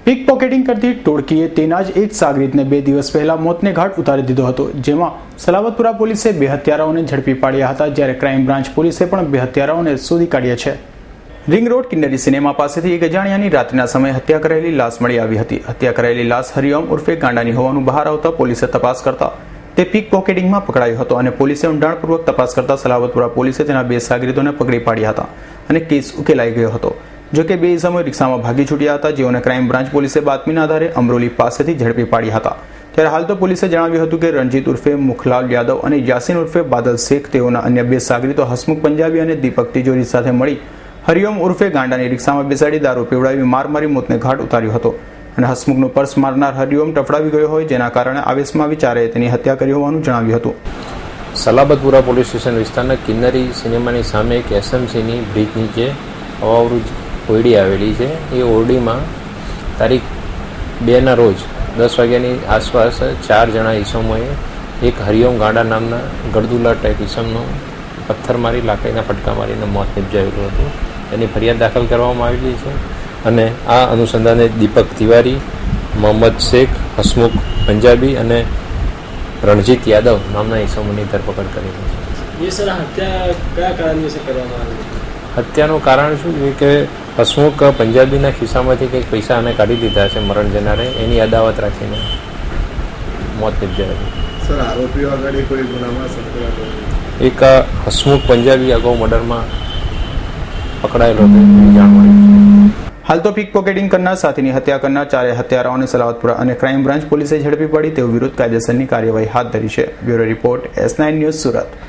Peak pocketing કરતી ટોળકીએ તેના જ એક સાગરીતને 2 દિવસ પહેલા મોતને ઘાટ ઉતારી દીધો હતો, જેમાં સલાબતપુરા પોલીસે 2 હત્યારાઓને ઝડપી પાડ્યા હતા, જ્યારે ક્રાઇમ બ્રાન્ચ પોલીસે પણ 2 હત્યારાઓને શોધી કાઢ્યા છે. રિંગ રોડ કિન્નરી સિનેમા પાસેથી એક અજાણ્યાની રાત્રિના સમયે હત્યા કરાયેલી લાશ મળી આવી હતી. હત્યા કરાયેલી લાશ હરિઓમ ઉર્ફે ગાંડાની હોવાનું બહાર આવતા પોલીસે તપાસ કરતા તે પીક પોકેટિંગમાં પકડાયો હતો અને પોલીસે ઊંડાણપૂર્વક તપાસ કરતા સલાબતપુરા પોલીસે તેના 2 સાગરીતોને પકડી પાડ્યા હતા અને કેસ ઉકેલાઈ ગયો હતો. જોકે 2 ઇસમો રિક્ષામાં ભાગી છૂટ્યા હતા, જેઓને ક્રાઇમ બ્રાન્ચ પોલીસે બાતમીના આધારે અમરોલી પાસેથી ઝડપી પાડ્યા હતા. ત્યારે હાલ તો પોલીસે જણાવ્યું હતું કે રણજીત ઉર્ફે મુખલાલ યાદવ અને યાસીન ઉર્ફે બાદલ શેખ તેઓના અન્ય 2 સાગરીતો હસમુખ પંજાબી અને દીપક તિજોરી સાથે મળી હરિઓમ ઉર્ફે ગાંડાની રિક્ષામાં બેસાડી દારૂ પીવડાવી મારી મોતને ઘાટ ઉતાર્યો હતો અને હસમુખનું પર્સ મારનાર હરિઓમ ટફડાવી ગયો હોય, જેના કારણે આવેશમાં વિચારે તેની હત્યા કરી હોવાનું જણાવ્યું હતું. સલાબતપુરા પોલીસ સ્ટેશન વિસ્તારના કિન્નરી સિનેમાની સામે એક એસએમસીની બ્રિજ નીચે અવાવરૂ ઓરડી આવેલી છે. એ ઓરડીમાં તારીખ 2ના રોજ 10 વાગ્યાની આસપાસ 4 જણા ઈસમોએ એક હરિઓમ ગાંડા નામના ગળદુલા ટાઈપ ઈસમનો પથ્થર મારી લાકડીના ફટકા મારીને મોત નિપજાવેલું હતું. તેની ફરિયાદ દાખલ કરવામાં આવેલી છે અને આ અનુસંધાને દીપક તિવારી, મોહમ્મદ શેખ, હસમુખ પંજાબી અને રણજીત યાદવ નામના ઈસમોની ધરપકડ કરેલી છે. હત્યાનું કારણ શું છે કે હસમુખ પંજાબીના ખિસ્સામાંથી કંઈક પૈસા અને કાઢી દીધા છે મરણ જનારે, એની અદાવત રાખીને મોત નિપજાવેલી. સર, આરોપીઓ આગળ કોઈ ગુનામાં સંકળાયેલો? એક હસમુખ પંજાબી અગાઉ મર્ડરમાં પકડાયેલો હતો જાણ મળી. હાલ તો પીક પોકેટિંગ કરનાર સાથીની હત્યા કરનાર 4 હત્યારાઓને સલાબતપુરા અને ક્રાઇમ બ્રાન્ચ પોલીસે ઝડપી પાડી તેઓ વિરુદ્ધ કાયદેસરની કાર્યવાહી હાથ ધરી છે. Bureau report S9 news, Surat.